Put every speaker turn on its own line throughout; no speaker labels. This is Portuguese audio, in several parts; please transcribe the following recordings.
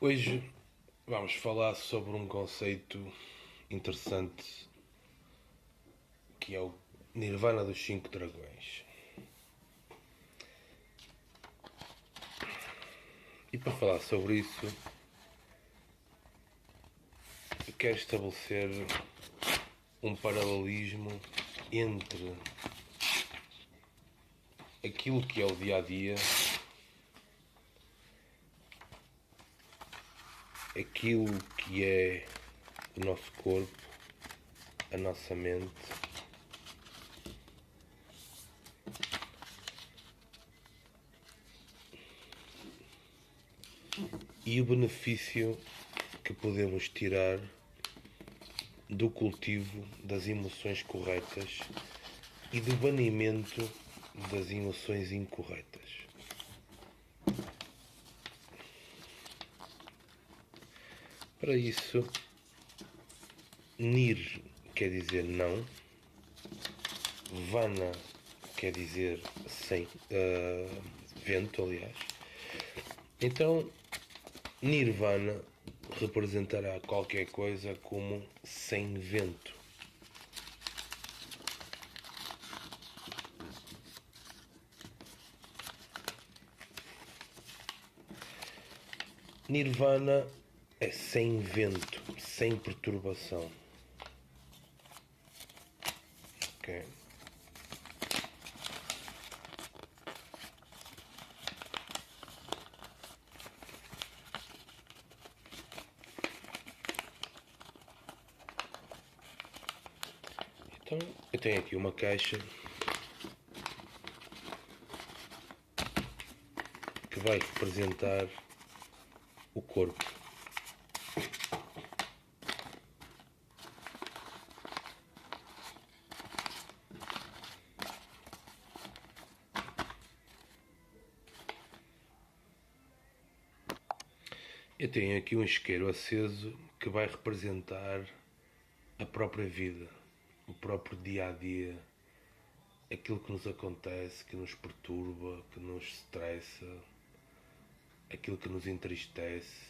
Hoje vamos falar sobre um conceito interessante que é o Nirvana dos Cinco Dragões. E para falar sobre isso, eu quero estabelecer um paralelismo entre aquilo que é o dia a dia, aquilo que é o nosso corpo, a nossa mente e o benefício que podemos tirar do cultivo das emoções corretas e do banimento das emoções incorretas. Para isso, Nir quer dizer não, Vana quer dizer sem, vento, aliás. Então, Nirvana representará qualquer coisa como sem vento. Nirvana é sem vento, sem perturbação. Ok? Então, eu tenho aqui uma caixa que vai representar o corpo. Eu tenho aqui um isqueiro aceso que vai representar a própria vida, o próprio dia a dia, aquilo que nos acontece, que nos perturba, que nos estressa, aquilo que nos entristece.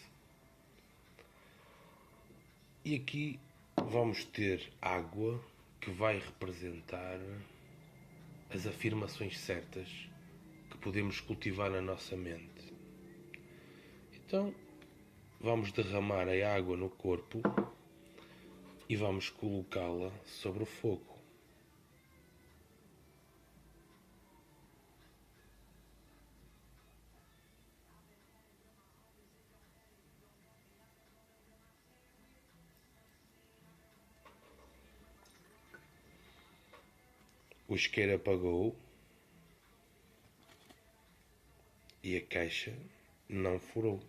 E aqui vamos ter água que vai representar as afirmações certas que podemos cultivar na nossa mente. Então, vamos derramar a água no corpo e vamos colocá-la sobre o fogo. O isqueiro apagou e a caixa não furou.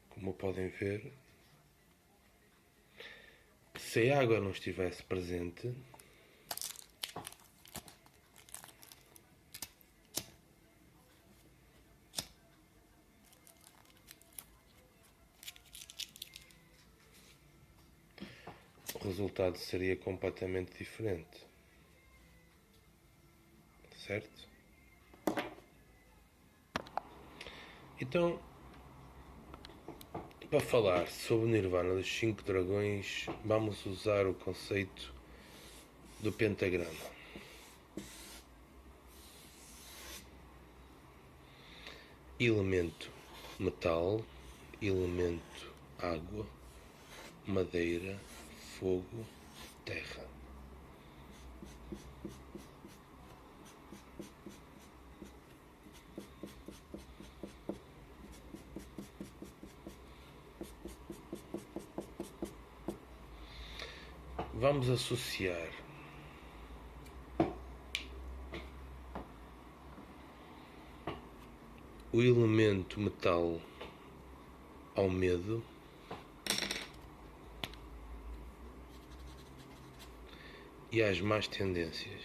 Como podem ver, se a água não estivesse presente, o resultado seria completamente diferente. Certo? Então, para falar sobre o Nirvana dos Cinco Dragões, vamos usar o conceito do pentagrama. Elemento metal, elemento água, madeira, fogo, terra. Vamos associar o elemento metal ao medo e às más tendências.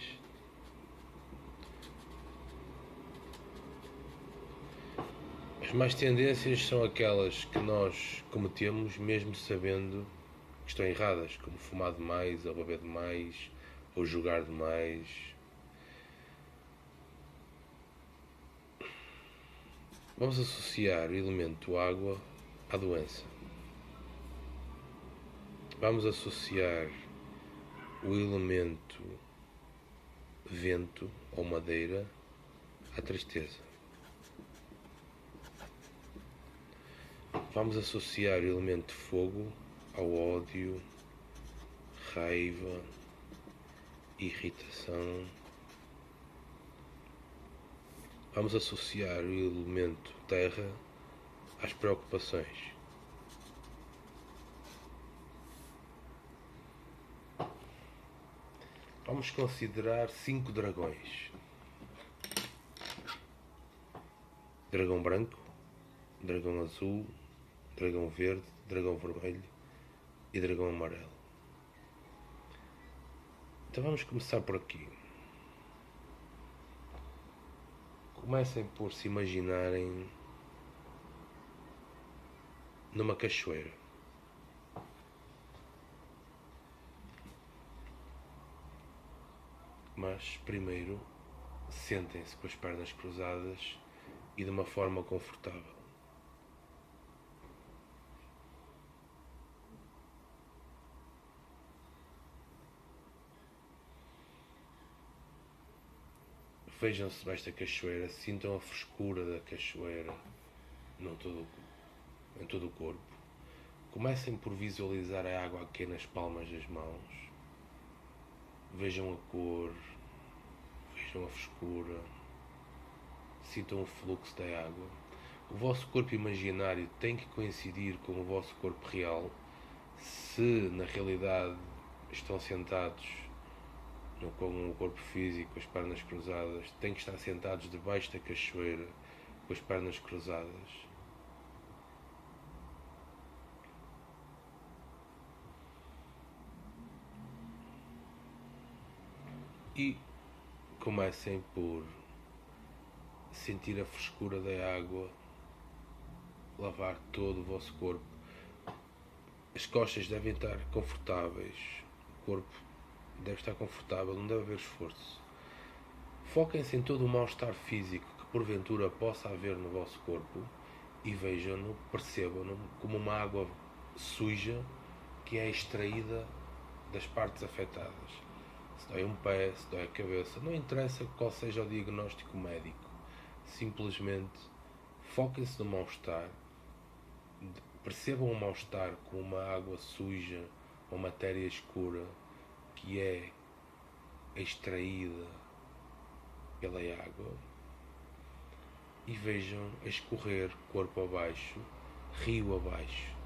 As más tendências são aquelas que nós cometemos mesmo sabendo que estão erradas, como fumar demais, ou beber demais, ou jogar demais. Vamos associar o elemento água à doença. Vamos associar o elemento vento ou madeira à tristeza. Vamos associar o elemento fogo ao ódio, raiva, irritação. Vamos associar o elemento terra às preocupações. Vamos considerar 5 dragões: dragão branco, dragão azul, dragão verde, dragão vermelho e dragão amarelo. Então vamos começar por aqui. Comecem por se imaginarem numa cachoeira. Mas primeiro sentem-se com as pernas cruzadas e de uma forma confortável. Vejam-se nesta cachoeira, sintam a frescura da cachoeira em todo o corpo. Comecem por visualizar a água aqui nas palmas das mãos. Vejam a cor, vejam a frescura, sintam o fluxo da água. O vosso corpo imaginário tem que coincidir com o vosso corpo real. Se na realidade estão sentados com o corpo físico, com as pernas cruzadas, têm que estar sentados debaixo da cachoeira, com as pernas cruzadas. E comecem por sentir a frescura da água lavar todo o vosso corpo. As costas devem estar confortáveis, o corpo deve estar confortável, não deve haver esforço. Foquem-se em todo o mal-estar físico que porventura possa haver no vosso corpo e vejam-no, percebam-no como uma água suja que é extraída das partes afetadas. Se dói um pé, se dói a cabeça, não interessa qual seja o diagnóstico médico. Simplesmente foquem-se no mal-estar, percebam o mal-estar como uma água suja, uma matéria escura que é extraída pela água e vejam a escorrer corpo abaixo, rio abaixo.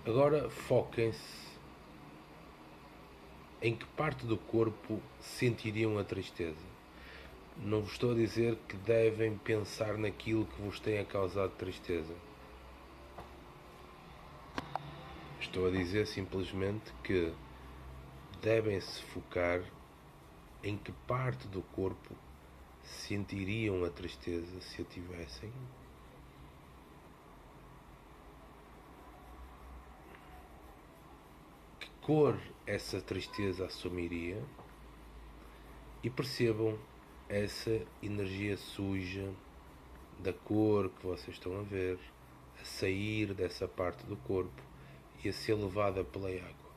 Agora foquem-se em que parte do corpo sentiriam a tristeza. Não vos estou a dizer que devem pensar naquilo que vos tenha causado tristeza. Estou a dizer simplesmente que devem se focar em que parte do corpo sentiriam a tristeza se a tivessem. Que cor essa tristeza assumiria e percebam essa energia suja da cor que vocês estão a ver a sair dessa parte do corpo e a ser levada pela água.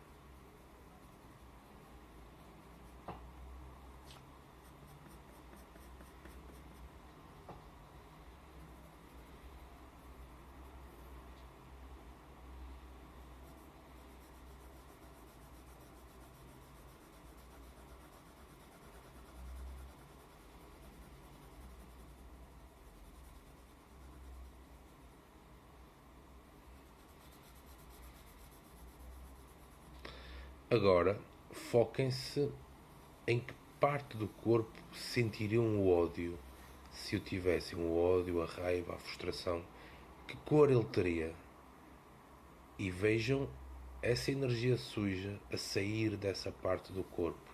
Agora, foquem-se em que parte do corpo sentiriam o ódio. Se o tivessem, o ódio, a raiva, a frustração, que cor ele teria? E vejam essa energia suja a sair dessa parte do corpo.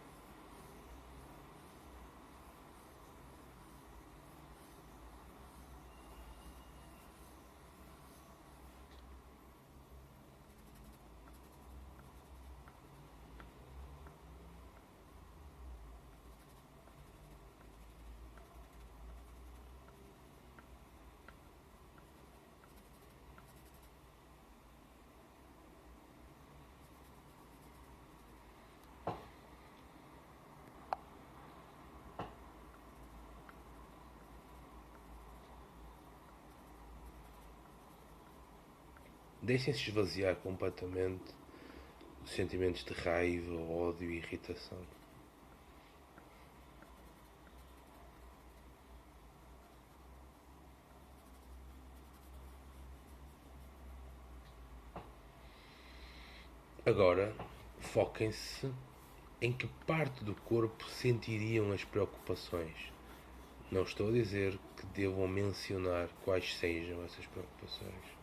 Deixem-se esvaziar completamente os sentimentos de raiva, ódio e irritação. Agora, foquem-se em que parte do corpo sentiriam as preocupações. Não estou a dizer que devam mencionar quais sejam essas preocupações,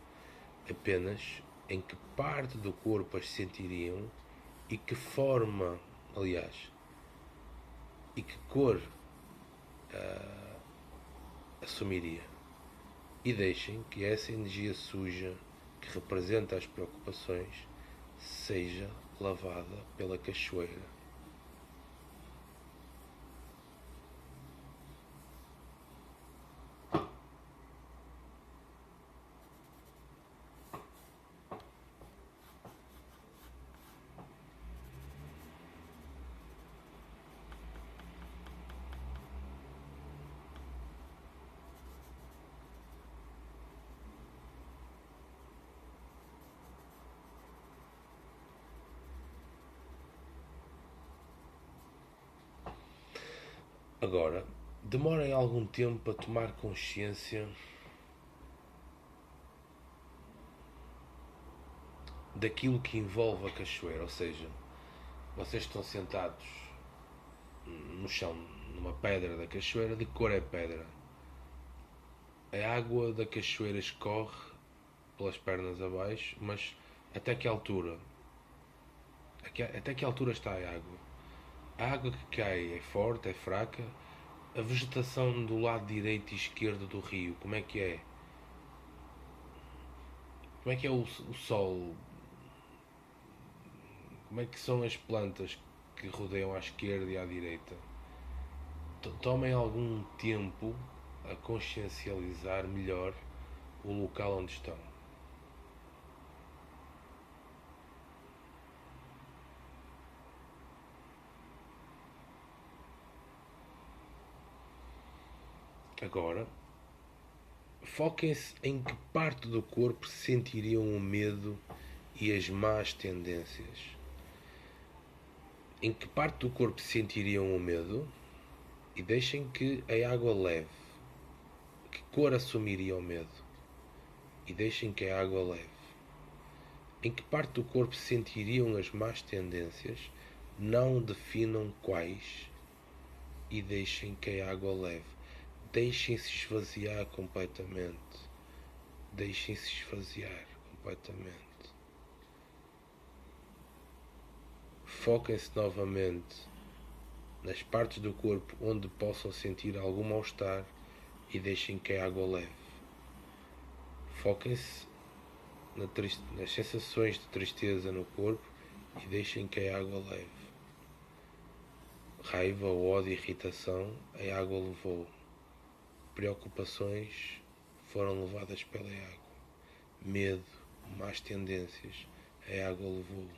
apenas em que parte do corpo as sentiriam e que forma, aliás, e que cor assumiria. E deixem que essa energia suja que representa as preocupações seja lavada pela cachoeira. Agora, demorem algum tempo a tomar consciência daquilo que envolve a cachoeira, ou seja, vocês estão sentados no chão, numa pedra da cachoeira. De que cor é a pedra? A água da cachoeira escorre pelas pernas abaixo, mas até que altura? Até que altura está a água? A água que cai é forte, é fraca? A vegetação do lado direito e esquerdo do rio, como é que é? Como é que é o sol? Como é que são as plantas que rodeiam à esquerda e à direita? Tomem algum tempo a consciencializar melhor o local onde estão. Agora, foquem-se em que parte do corpo sentiriam o medo e as más tendências. Em que parte do corpo sentiriam o medo e deixem que a água leve. Que cor assumiria o medo e deixem que a água leve. Em que parte do corpo sentiriam as más tendências, não definam quais e deixem que a água leve. Deixem-se esvaziar completamente. Deixem-se esvaziar completamente. Foquem-se novamente nas partes do corpo onde possam sentir algum mal-estar e deixem que a água leve. Foquem-se nas sensações de tristeza no corpo e deixem que a água leve. Raiva, ódio, irritação, a água levou. Preocupações foram levadas pela água. Medo, más tendências, a água levou.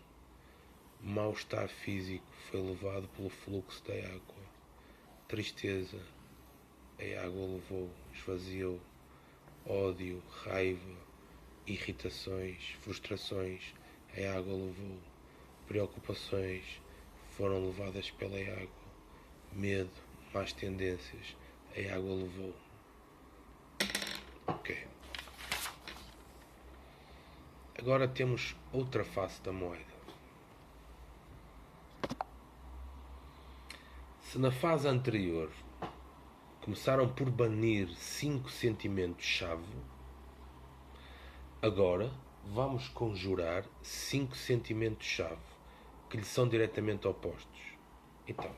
Mal-estar físico foi levado pelo fluxo da água. Tristeza, a água levou, esvaziou. Ódio, raiva, irritações, frustrações, a água levou. Preocupações foram levadas pela água. Medo, más tendências, a água levou. Ok. Agora temos outra face da moeda. Se na fase anterior começaram por banir 5 sentimentos-chave, agora vamos conjurar 5 sentimentos-chave que lhe são diretamente opostos. Então,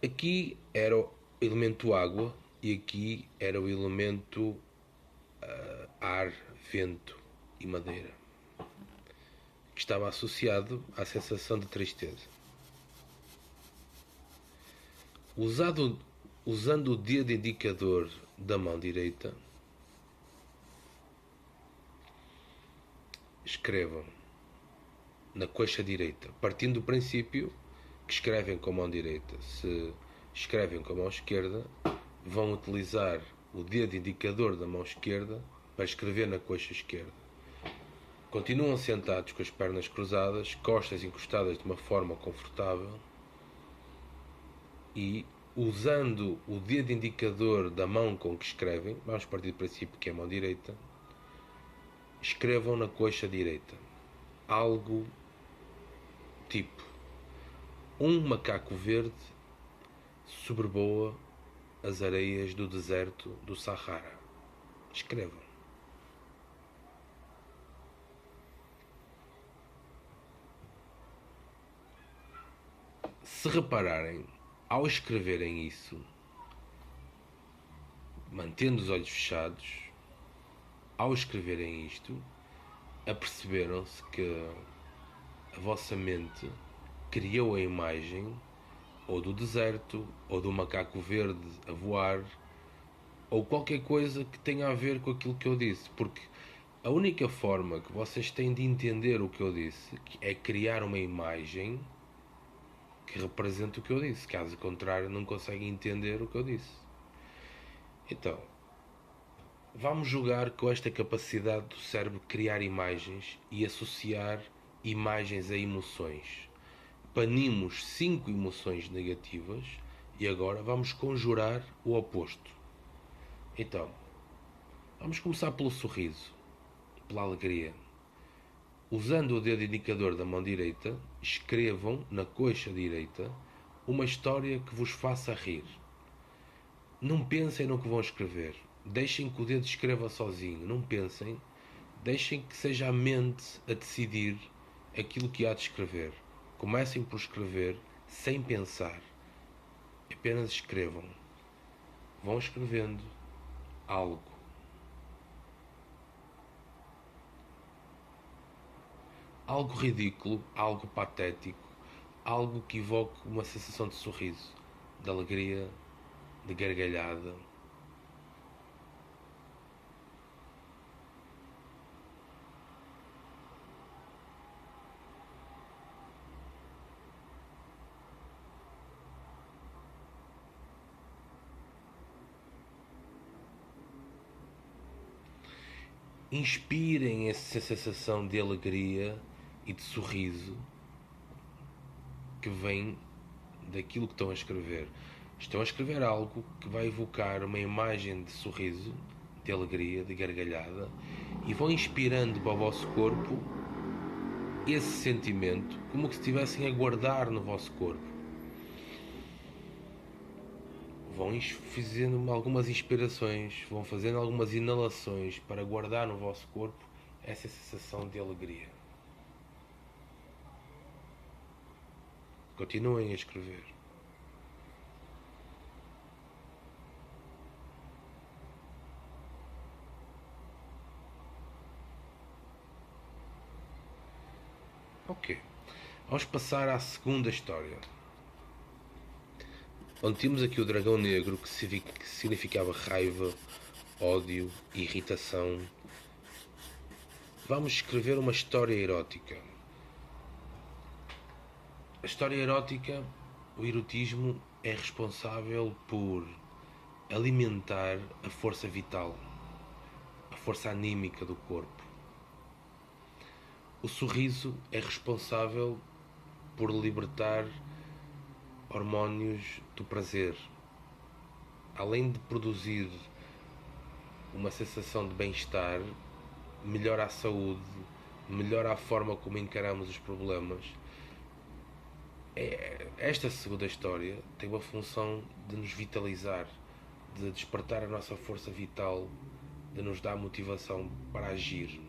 aqui era o elemento água e aqui era o elemento ar, vento e madeira, que estava associado à sensação de tristeza. Usando o dedo indicador da mão direita, escrevam na coxa direita, partindo do princípio que escrevem com a mão direita. Se escrevem com a mão esquerda, vão utilizar o dedo indicador da mão esquerda para escrever na coxa esquerda. Continuam sentados com as pernas cruzadas, costas encostadas de uma forma confortável e, usando o dedo indicador da mão com que escrevem, vamos partir do princípio que é a mão direita, escrevam na coxa direita algo tipo: um macaco verde sobrevoa as areias do deserto do Sahara. Escrevam. Se repararem, ao escreverem isso, mantendo os olhos fechados, ao escreverem isto, aperceberam-se que a vossa mente criou a imagem ou do deserto, ou do macaco verde a voar, ou qualquer coisa que tenha a ver com aquilo que eu disse, porque a única forma que vocês têm de entender o que eu disse é criar uma imagem que represente o que eu disse. Caso contrário, não conseguem entender o que eu disse. Então, vamos jogar com esta capacidade do cérebro de criar imagens e associar imagens a emoções. Banimos 5 emoções negativas e agora vamos conjurar o oposto. Então, vamos começar pelo sorriso, pela alegria. Usando o dedo indicador da mão direita, escrevam na coxa direita uma história que vos faça rir. Não pensem no que vão escrever. Deixem que o dedo escreva sozinho. Não pensem. Deixem que seja a mente a decidir aquilo que há de escrever. Comecem por escrever sem pensar. Apenas escrevam. Vão escrevendo algo. Algo ridículo, algo patético, algo que evoque uma sensação de sorriso, de alegria, de gargalhada. Inspirem essa sensação de alegria e de sorriso que vem daquilo que estão a escrever. Estão a escrever algo que vai evocar uma imagem de sorriso, de alegria, de gargalhada, e vão inspirando para o vosso corpo esse sentimento como que estivessem a guardar no vosso corpo. Vão fazendo algumas inspirações, vão fazendo algumas inalações para guardar no vosso corpo essa sensação de alegria. Continuem a escrever. Ok. Vamos passar à segunda história. Onde temos aqui o dragão negro, que significava raiva, ódio, irritação. Vamos escrever uma história erótica. A história erótica, o erotismo, é responsável por alimentar a força vital, a força anímica do corpo. O sorriso é responsável por libertar hormónios do prazer. Além de produzir uma sensação de bem-estar, melhora a saúde, melhora a forma como encaramos os problemas. Esta segunda história tem uma função de nos vitalizar, de despertar a nossa força vital, de nos dar motivação para agir.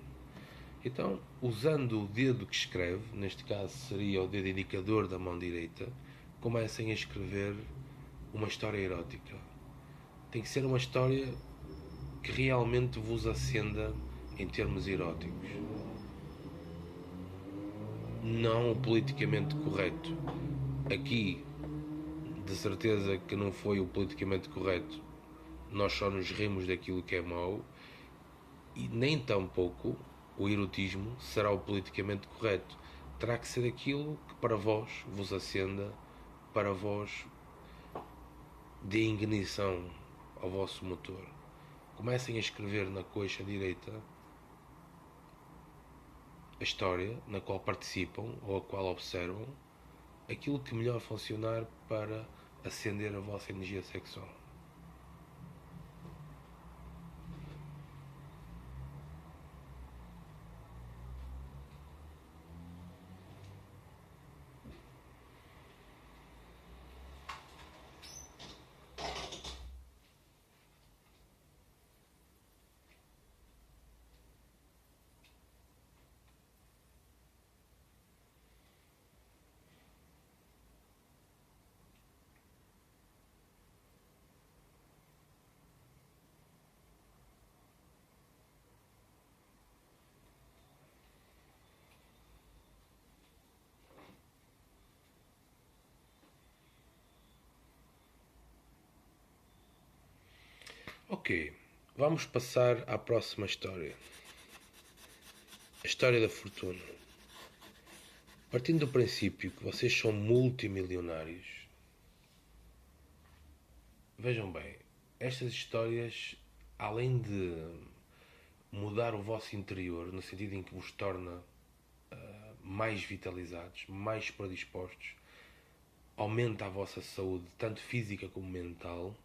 Então, usando o dedo que escreve, neste caso seria o dedo indicador da mão direita, comecem a escrever uma história erótica. Tem que ser uma história que realmente vos acenda em termos eróticos. Não o politicamente correto. Aqui, de certeza que não foi o politicamente correto. Nós só nos rimos daquilo que é mau, e nem tampouco o erotismo será o politicamente correto. Terá que ser aquilo que para vós vos acenda, para vós dê ignição ao vosso motor. Comecem a escrever na coxa direita a história na qual participam ou a qual observam, aquilo que melhor funcionar para acender a vossa energia sexual. Ok, vamos passar à próxima história. A história da fortuna. Partindo do princípio que vocês são multimilionários, vejam bem, estas histórias, além de mudar o vosso interior, no sentido em que vos torna mais vitalizados, mais predispostos, aumenta a vossa saúde, tanto física como mental.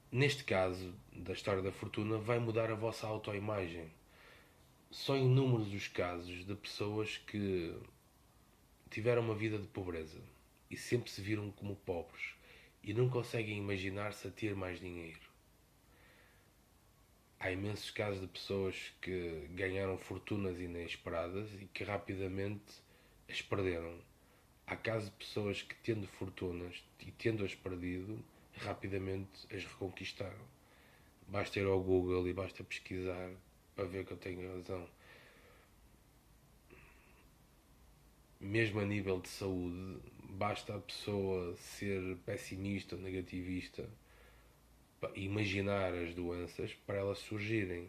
Neste caso, da história da fortuna, vai mudar a vossa autoimagem. São inúmeros os casos de pessoas que tiveram uma vida de pobreza e sempre se viram como pobres e não conseguem imaginar-se a ter mais dinheiro. Há imensos casos de pessoas que ganharam fortunas inesperadas e que rapidamente as perderam. Há casos de pessoas que, tendo fortunas e tendo-as perdido, rapidamente as reconquistaram. Basta ir ao Google e basta pesquisar para ver que eu tenho razão. Mesmo a nível de saúde, basta a pessoa ser pessimista ou negativista, imaginar as doenças para elas surgirem.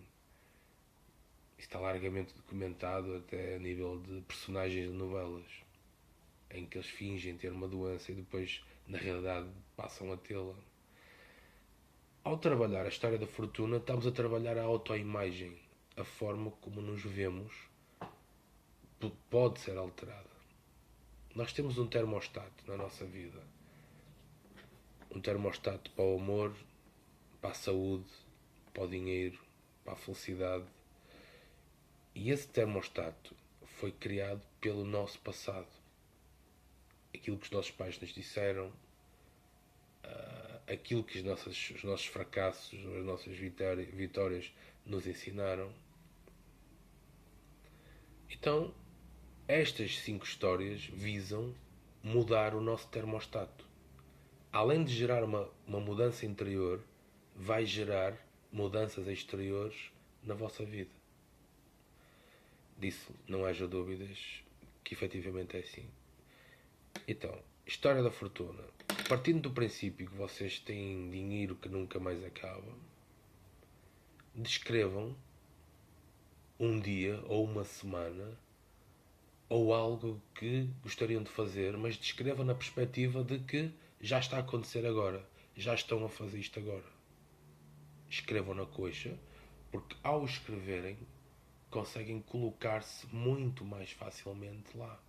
Isso está largamente documentado até a nível de personagens de novelas, em que eles fingem ter uma doença e depois, na realidade, passam a tê-la. Ao trabalhar a história da fortuna, estamos a trabalhar a autoimagem. A forma como nos vemos pode ser alterada. Nós temos um termostato na nossa vida. Um termostato para o amor, para a saúde, para o dinheiro, para a felicidade. E esse termostato foi criado pelo nosso passado. Aquilo que os nossos pais nos disseram, aquilo que os nossos fracassos, as nossas vitórias nos ensinaram. Então, estas 5 histórias visam mudar o nosso termostato. Além de gerar uma mudança interior, vai gerar mudanças exteriores na vossa vida. Disso não haja dúvidas que efetivamente é assim. Então, história da fortuna. Partindo do princípio que vocês têm dinheiro que nunca mais acaba, descrevam um dia ou uma semana ou algo que gostariam de fazer, mas descrevam na perspectiva de que já está a acontecer agora, já estão a fazer isto agora. Escrevam na coxa, porque ao escreverem conseguem colocar-se muito mais facilmente lá.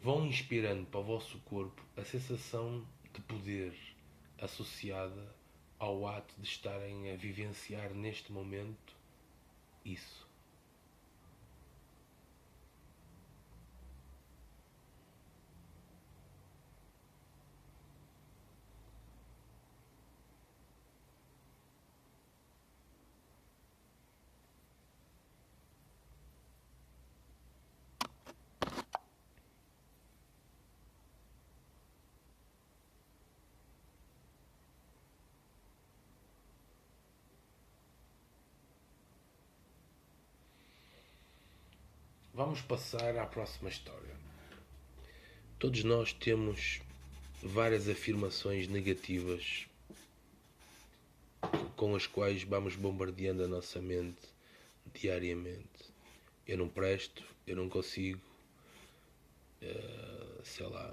vão inspirando para o vosso corpo a sensação de poder associada ao ato de estarem a vivenciar neste momento isso. Vamos passar à próxima história. Todos nós temos várias afirmações negativas com as quais vamos bombardeando a nossa mente diariamente. Eu não presto, eu não consigo, sei lá,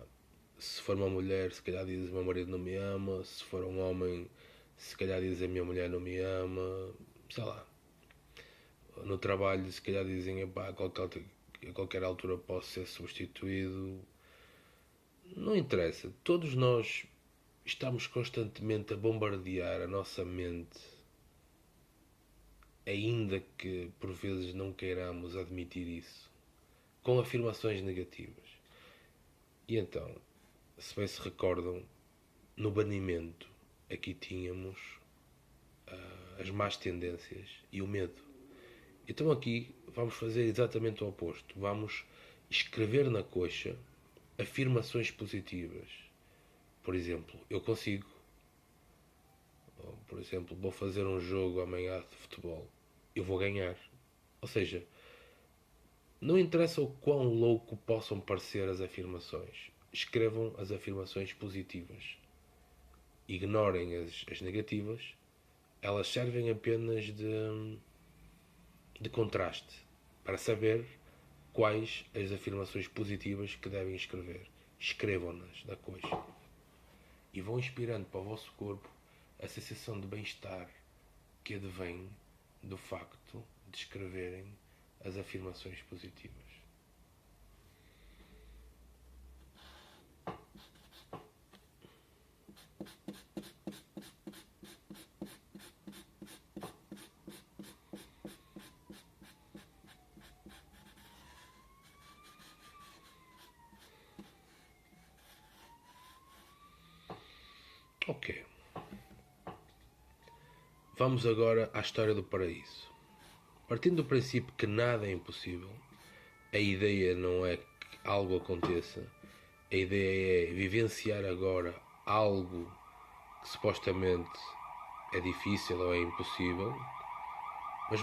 se for uma mulher, se calhar diz o meu marido não me ama, se for um homem, se calhar diz a minha mulher não me ama, sei lá. No trabalho, se calhar dizem, epá, a qualquer altura posso ser substituído. Não interessa, todos nós estamos constantemente a bombardear a nossa mente, ainda que por vezes não queiramos admitir isso, com afirmações negativas. E então, se bem se recordam, no banimento aqui tínhamos as más tendências e o medo. Então aqui vamos fazer exatamente o oposto. Vamos escrever na coxa afirmações positivas. Por exemplo, eu consigo. Ou, por exemplo, vou fazer um jogo amanhã de futebol. Eu vou ganhar. Ou seja, não interessa o quão louco possam parecer as afirmações. Escrevam as afirmações positivas. Ignorem as negativas. Elas servem apenas de contraste para saber quais as afirmações positivas que devem escrever. Escrevam-nas da coxa e vão inspirando para o vosso corpo a sensação de bem-estar que advém do facto de escreverem as afirmações positivas. Ok. Vamos agora à história do paraíso. Partindo do princípio que nada é impossível, a ideia não é que algo aconteça, a ideia é vivenciar agora algo que supostamente é difícil ou é impossível, mas